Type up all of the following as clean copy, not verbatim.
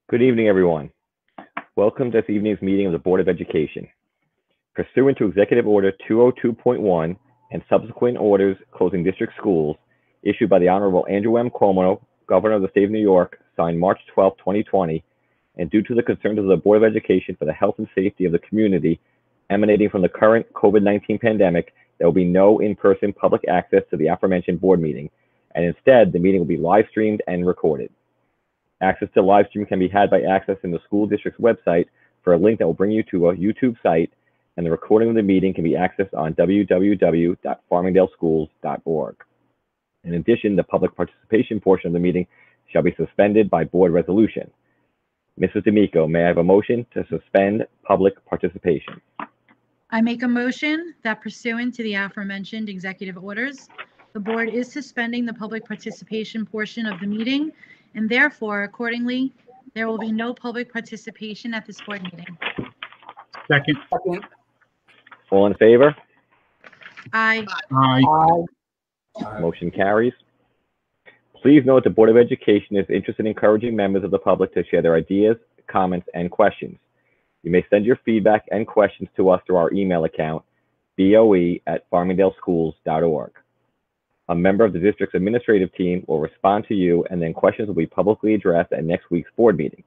Good evening, everyone. Welcome to this evening's meeting of the Board of Education. Pursuant to Executive Order 202.1 and subsequent orders closing district schools issued by the Honorable Andrew M. Cuomo, Governor of the State of New York, signed March 12, 2020, and due to the concerns of the Board of Education for the health and safety of the community emanating from the current COVID-19 pandemic, there will be no in-person public access to the aforementioned board meeting, and instead, the meeting will be live streamed and recorded. Access to live stream can be had by accessing the school district's website for a link that will bring you to a YouTube site, and the recording of the meeting can be accessed on www.farmingdaleschools.org. In addition, the public participation portion of the meeting shall be suspended by board resolution. Mrs. D'Amico, may I have a motion to suspend public participation? I make a motion that pursuant to the aforementioned executive orders, the board is suspending the public participation portion of the meeting, and therefore, accordingly, there will be no public participation at this board meeting. Second. All in favor? Aye. Aye. Motion carries. Please note the Board of Education is interested in encouraging members of the public to share their ideas, comments, and questions. You may send your feedback and questions to us through our email account, boe@farmingdaleschools.org. A member of the district's administrative team will respond to you, and then questions will be publicly addressed at next week's board meeting.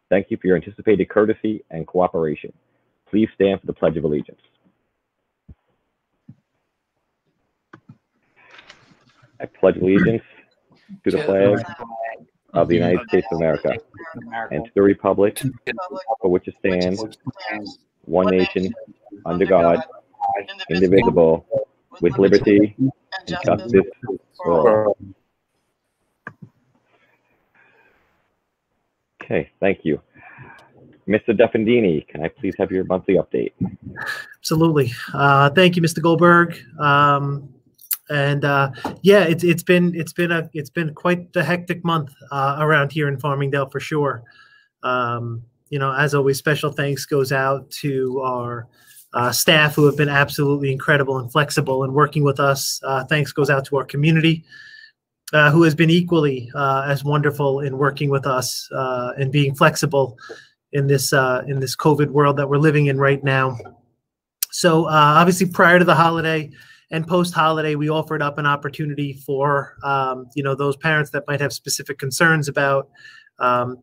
Thank you for your anticipated courtesy and cooperation. Please stand for the Pledge of Allegiance. I pledge allegiance to the flag of the United States of America and to the republic for which it stands, one nation, under God, indivisible, with liberty and justice for all. Okay, thank you. Mr. Defendini, can I please have your monthly update? Absolutely. Thank you, Mr. Goldberg. Yeah, it's been quite the hectic month around here in Farmingdale for sure. You know, as always, special thanks goes out to our staff who have been absolutely incredible and flexible in working with us. Thanks goes out to our community who has been equally as wonderful in working with us and being flexible in this COVID world that we're living in right now. So obviously prior to the holiday and post-holiday, we offered up an opportunity for you know, those parents that might have specific concerns about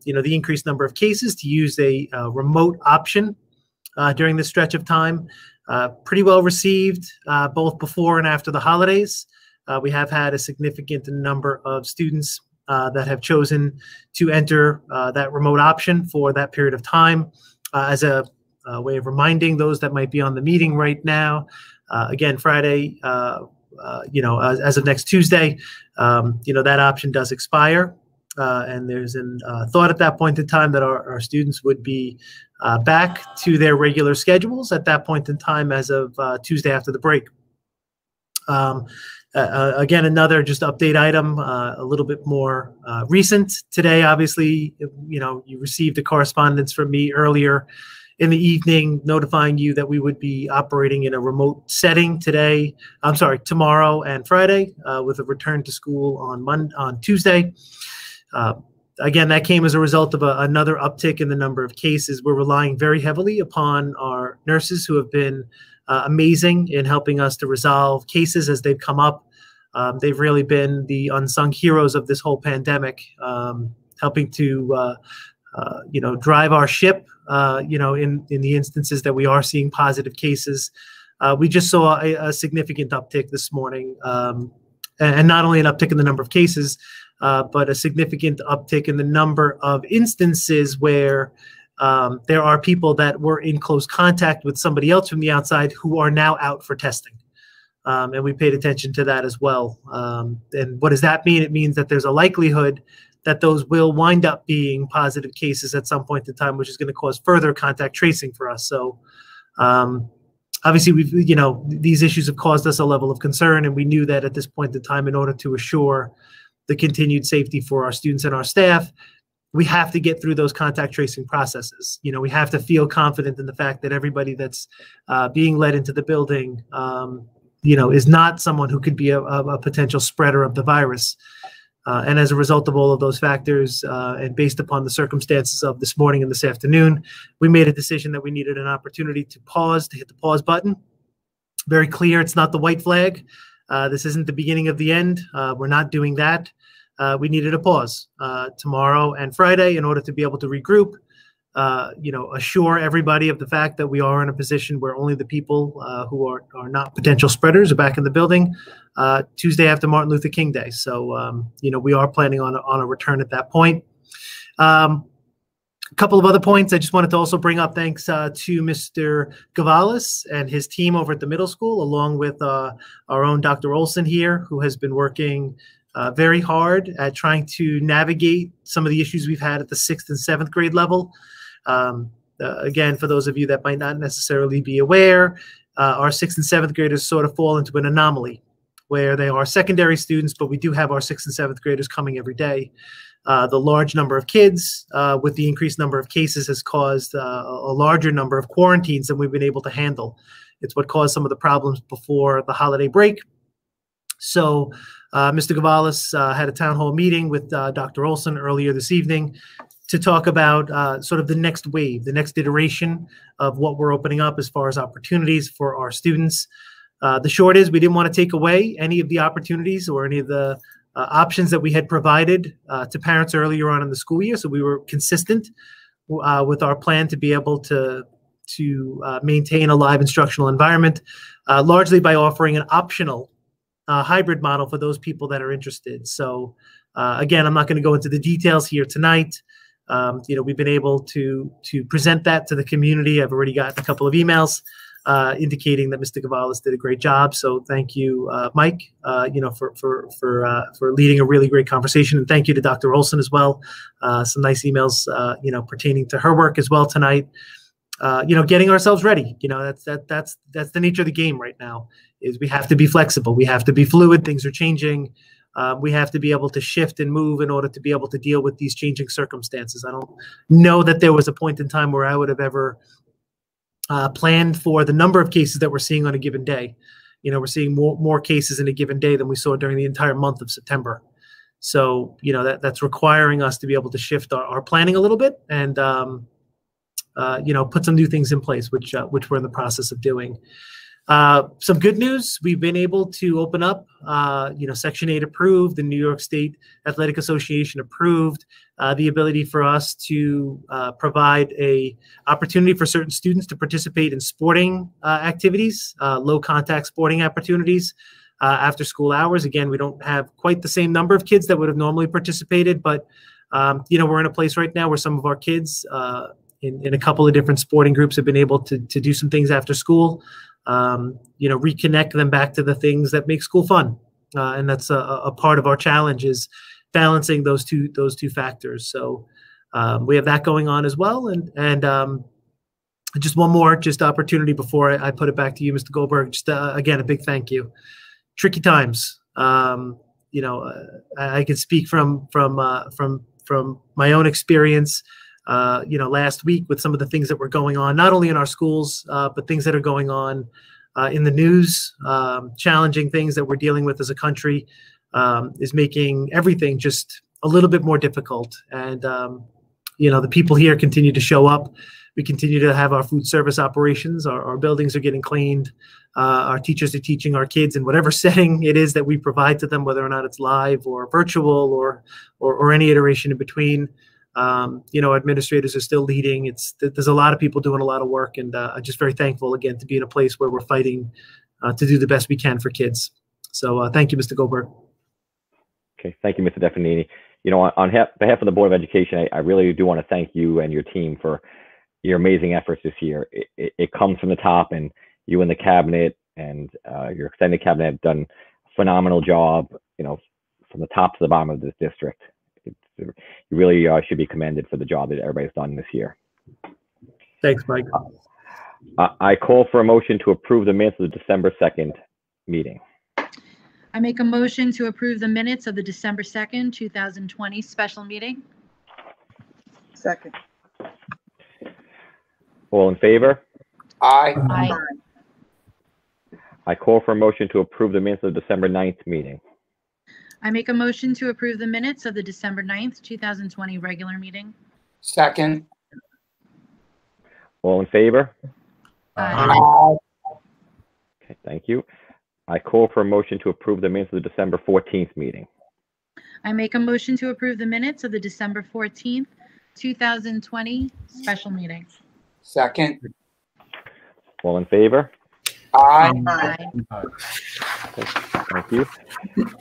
you know, the increased number of cases to use a remote option during this stretch of time. Pretty well received both before and after the holidays. We have had a significant number of students that have chosen to enter that remote option for that period of time as a way of reminding those that might be on the meeting right now. Again, Friday, you know, as of next Tuesday, you know, that option does expire. And there's a thought at that point in time that our students would be back to their regular schedules at that point in time as of Tuesday after the break. Again, another just update item, a little bit more recent. Today, obviously, you know, you received a correspondence from me earlier in the evening notifying you that we would be operating in a remote setting today. I'm sorry, tomorrow and Friday with a return to school on Tuesday. Again, that came as a result of another uptick in the number of cases. We're relying very heavily upon our nurses who have been amazing in helping us to resolve cases as they've come up. They've really been the unsung heroes of this whole pandemic, helping to you know, drive our ship, you know, in the instances that we are seeing positive cases. We just saw a significant uptick this morning, and not only an uptick in the number of cases, but a significant uptick in the number of instances where there are people that were in close contact with somebody else from the outside who are now out for testing. And we paid attention to that as well. And what does that mean? It means that there's a likelihood that those will wind up being positive cases at some point in time, which is going to cause further contact tracing for us. So obviously, you know, these issues have caused us a level of concern, and we knew that at this point in time, in order to assure the continued safety for our students and our staff, we have to get through those contact tracing processes. You know, we have to feel confident in the fact that everybody that's being led into the building, you know, is not someone who could be a potential spreader of the virus. And as a result of all of those factors, and based upon the circumstances of this morning and this afternoon, we made a decision that we needed an opportunity to pause, to hit the pause button. Very clear, it's not the white flag. This isn't the beginning of the end. We're not doing that. We needed a pause tomorrow and Friday in order to be able to regroup, assure everybody of the fact that we are in a position where only the people who are not potential spreaders are back in the building Tuesday after Martin Luther King Day. So, we are planning on a return at that point. A couple of other points I just wanted to also bring up. Thanks to Mr. Gavalis and his team over at the middle school, along with our own Dr. Olson here, who has been working very hard at trying to navigate some of the issues we've had at the 6th and 7th grade level. Again, for those of you that might not necessarily be aware, our 6th and 7th graders sort of fall into an anomaly where they are secondary students, but we do have our 6th and 7th graders coming every day. The large number of kids with the increased number of cases has caused a larger number of quarantines than we've been able to handle. It's what caused some of the problems before the holiday break. So Mr. Gavalis had a town hall meeting with Dr. Olson earlier this evening to talk about sort of the next wave, the next iteration of what we're opening up as far as opportunities for our students. The short is we didn't want to take away any of the opportunities or any of the options that we had provided to parents earlier on in the school year. So we were consistent with our plan to be able to maintain a live instructional environment, largely by offering an optional hybrid model for those people that are interested. So again, I'm not going to go into the details here tonight. We've been able to present that to the community. I've already gotten a couple of emails indicating that Mr. Gavalis did a great job. So thank you, Mike, for leading a really great conversation. And thank you to Dr. Olson as well. Some nice emails, pertaining to her work as well tonight. Getting ourselves ready. That's the nature of the game right now, is we have to be flexible. We have to be fluid. Things are changing. We have to be able to shift and move in order to be able to deal with these changing circumstances. I don't know that there was a point in time where I would have ever planned for the number of cases that we're seeing on a given day. We're seeing more cases in a given day than we saw during the entire month of September. So, that's requiring us to be able to shift our planning a little bit and, put some new things in place, which we're in the process of doing. Some good news, we've been able to open up, Section 8 approved, the New York State Athletic Association approved, the ability for us to provide a opportunity for certain students to participate in sporting activities, low contact sporting opportunities after school hours. Again, we don't have quite the same number of kids that would have normally participated, but we're in a place right now where some of our kids in a couple of different sporting groups have been able to do some things after school. Reconnect them back to the things that make school fun. And that's a part of our challenge, is balancing those two factors. So we have that going on as well. And just one more opportunity before I put it back to you, Mr. Goldberg. Just again, a big thank you. Tricky times. I can speak from my own experience. Last week with some of the things that were going on, not only in our schools, but things that are going on in the news, challenging things that we're dealing with as a country, is making everything just a little bit more difficult. And, the people here continue to show up. We continue to have our food service operations. Our buildings are getting cleaned. Our teachers are teaching our kids in whatever setting it is that we provide to them, whether or not it's live or virtual or any iteration in between. Administrators are still leading. There's a lot of people doing a lot of work, and I'm just very thankful again to be in a place where we're fighting to do the best we can for kids. So thank you, Mr. Goldberg. Okay, thank you, Mr. Definini. On behalf of the Board of Education, I really do want to thank you and your team for your amazing efforts this year. It comes from the top, and you and the cabinet and your extended cabinet have done a phenomenal job, from the top to the bottom of this district. You really should be commended for the job that everybody's done this year. Thanks, Mike. I call for a motion to approve the minutes of the December 2nd meeting. I make a motion to approve the minutes of the December 2nd, 2020 special meeting. Second. All in favor? Aye. Aye. I call for a motion to approve the minutes of the December 9th meeting. I make a motion to approve the minutes of the December 9th, 2020 regular meeting. Second. All in favor? Aye. Okay, thank you. I call for a motion to approve the minutes of the December 14th meeting. I make a motion to approve the minutes of the December 14th, 2020 special meeting. Second. All in favor? Aye. Aye. Okay, thank you.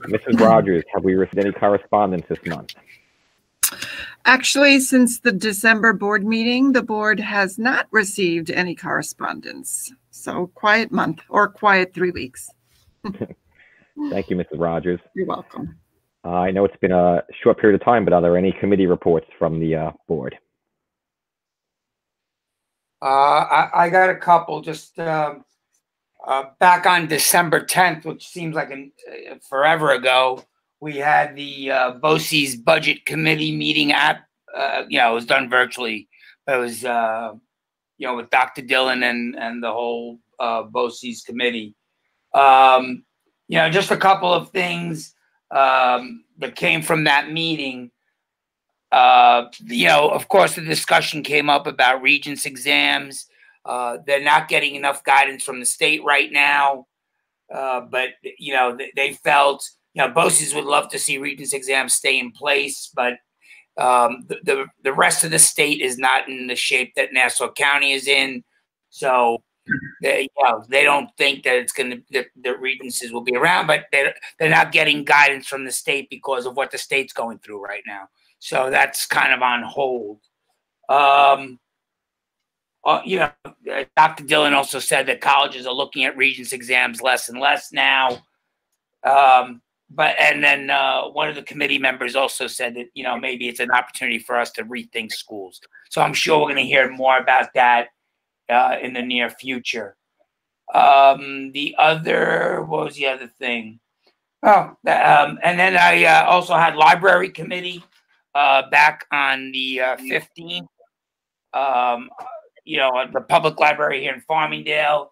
Mrs. Rogers, have we received any correspondence this month? Actually, since the December board meeting, the board has not received any correspondence. So quiet month, or quiet 3 weeks. Thank you, Mrs. Rogers. You're welcome. I know it's been a short period of time, but are there any committee reports from the board? I got a couple. Just back on December 10th, which seems like forever ago, we had the BOCES Budget Committee meeting it was done virtually. It was, with Dr. Dillon and the whole BOCES committee. Just a couple of things that came from that meeting. Of course, the discussion came up about Regents exams. They're not getting enough guidance from the state right now. But they felt, BOCES would love to see Regents exams stay in place, but the rest of the state is not in the shape that Nassau County is in. So they don't think that the Regencies will be around, but they're not getting guidance from the state because of what the state's going through right now. So that's kind of on hold. Dr. Dillon also said that colleges are looking at Regents exams less and less now. And then one of the committee members also said that, maybe it's an opportunity for us to rethink schools. So I'm sure we're going to hear more about that in the near future. What was the other thing? And then I also had library committee back on the 15th. At the public library here in Farmingdale.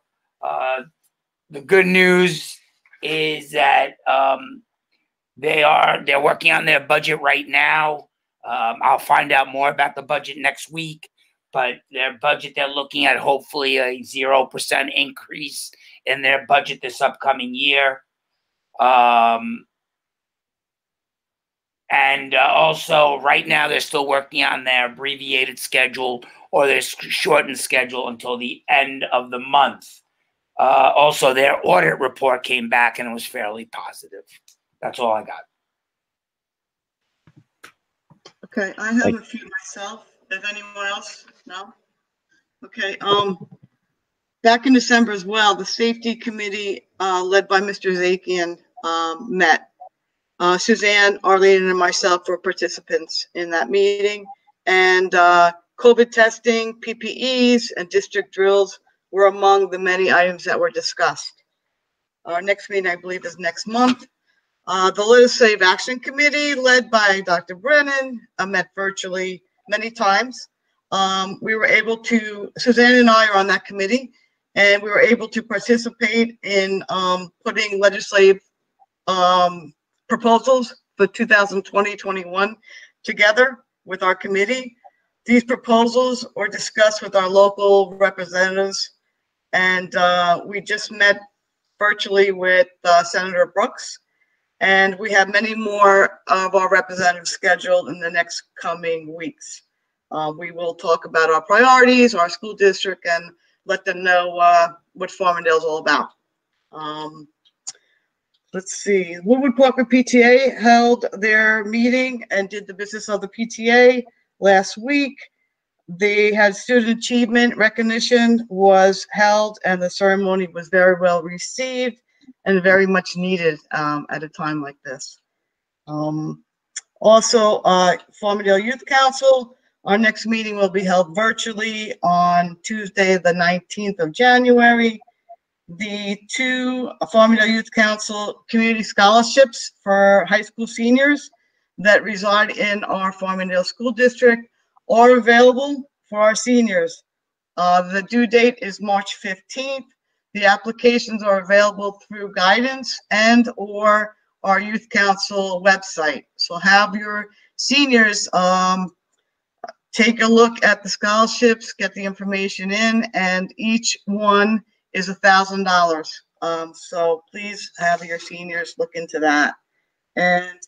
The good news is that they're working on their budget right now. I'll find out more about the budget next week, but their budget, they're looking at hopefully a 0% increase in their budget this upcoming year. And also right now they're still working on their abbreviated schedule or their shortened schedule until the end of the month. Also, their audit report came back and it was fairly positive. That's all I got. Okay, I have a few myself. If anyone else? No? Okay, back in December as well, the safety committee led by Mr. Zakian met. Suzanne, Arlene, and myself were participants in that meeting, and COVID testing, PPEs, and district drills were among the many items that were discussed. Our next meeting, I believe, is next month. The Let Us Save Action Committee, led by Dr. Brennan, met virtually many times. We were able to, Suzanne and I are on that committee, and we were able to participate in putting legislative proposals for 2020-21 together with our committee. These proposals were discussed with our local representatives, and we just met virtually with Senator Brooks, and we have many more of our representatives scheduled in the next coming weeks. We will talk about our priorities, our school district, and let them know what Farmingdale is all about. Let's see, Woodward Parker PTA held their meeting and did the business of the PTA last week. They had student achievement recognition was held, and the ceremony was very well received and very much needed at a time like this. Also, Farmingdale Youth Council, our next meeting will be held virtually on Tuesday, the 19th of January. The two Farmingdale Youth Council community scholarships for high school seniors that reside in our Farmingdale School District are available for our seniors. The due date is March 15th. The applications are available through guidance and or our youth council website. So have your seniors take a look at the scholarships, get the information in, and each one is $1,000. So please have your seniors look into that. And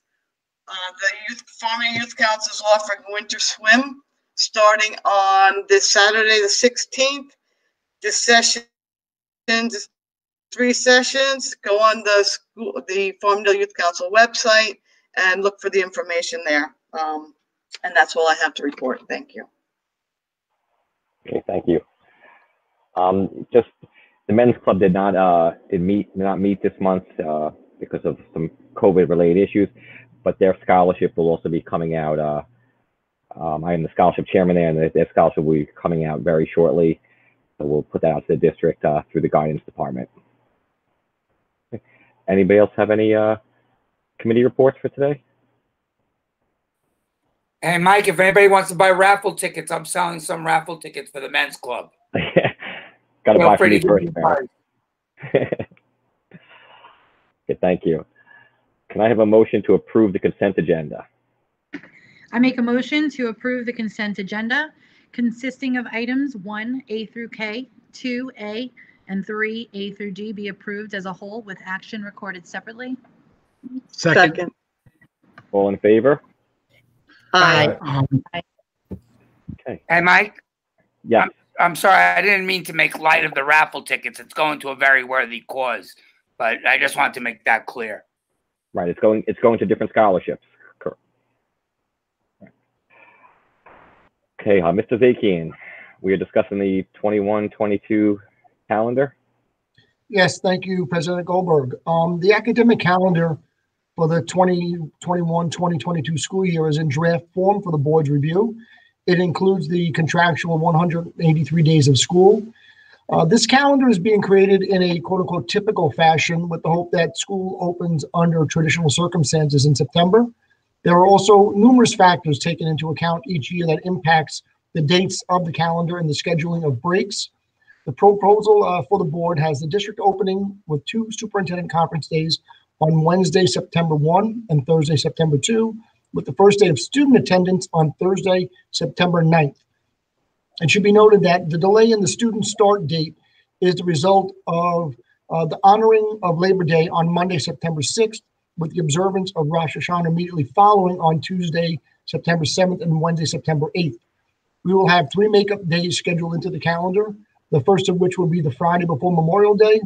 the Farming Youth Council is offering winter swim starting on this Saturday, the 16th. This session, 3 sessions. Go on the Farmingdale Youth Council website and look for the information there. And that's all I have to report. Thank you. Okay, thank you. Just the men's club did not meet this month because of some COVID-related issues, but their scholarship will also be coming out. I am the scholarship chairman there, and their scholarship will be coming out very shortly. So we'll put that out to the district through the guidance department. Anybody else have any committee reports for today? Hey, Mike, if anybody wants to buy raffle tickets, I'm selling some raffle tickets for the men's club. Got to buy for me first, man. Okay, thank you. Can I have a motion to approve the consent agenda? I make a motion to approve the consent agenda consisting of items 1A through K, 2A, and 3A through D be approved as a whole with action recorded separately. Second. All in favor? Aye. Okay. Hey, Mike? Yeah. I'm sorry, I didn't mean to make light of the raffle tickets. It's going to a very worthy cause, but I just wanted to make that clear. Right. It's going to different scholarships. Correct. Okay, Mr. Zakian, we are discussing the 21-22 calendar. Yes, thank you, President Goldberg. The academic calendar for the 2021-2022 school year is in draft form for the board's review. It includes the contractual 183 days of school. This calendar is being created in a quote-unquote typical fashion with the hope that school opens under traditional circumstances in September. There are also numerous factors taken into account each year that impacts the dates of the calendar and the scheduling of breaks. The proposal for the board has the district opening with 2 superintendent conference days on Wednesday, September 1 and Thursday, September 2, with the first day of student attendance on Thursday, September 9th. It should be noted that the delay in the student start date is the result of the honoring of Labor Day on Monday, September 6th, with the observance of Rosh Hashanah immediately following on Tuesday, September 7th and Wednesday, September 8th. We will have 3 makeup days scheduled into the calendar, the first of which will be the Friday before Memorial Day.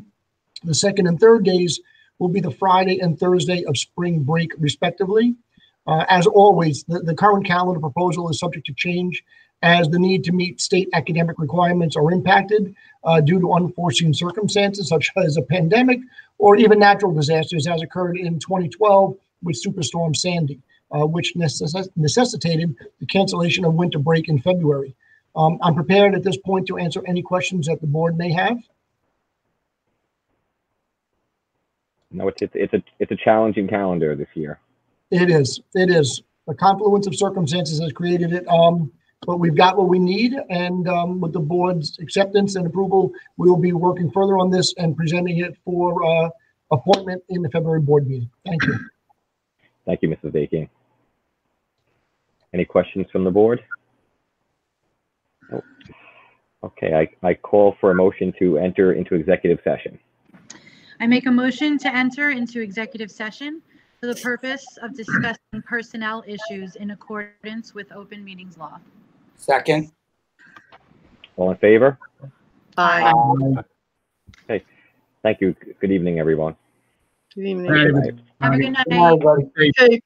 The second and third days will be the Friday and Thursday of spring break, respectively. As always, the current calendar proposal is subject to change as the need to meet state academic requirements are impacted due to unforeseen circumstances such as a pandemic or even natural disasters as occurred in 2012 with Superstorm Sandy, which necessitated the cancellation of winter break in February. I'm prepared at this point to answer any questions that the board may have. No, it's a challenging calendar this year. It is. A confluence of circumstances has created it, but we've got what we need, and with the board's acceptance and approval, we will be working further on this and presenting it for appointment in the February board meeting. Thank you. Thank you, Mrs. Zakian. Any questions from the board? Nope. Okay, I call for a motion to enter into executive session. I make a motion to enter into executive session for the purpose of discussing personnel issues in accordance with open meetings law. Second. All in favor? Aye. Okay, thank you. Good evening, everyone. Good evening. Good night. Have a good night. Okay.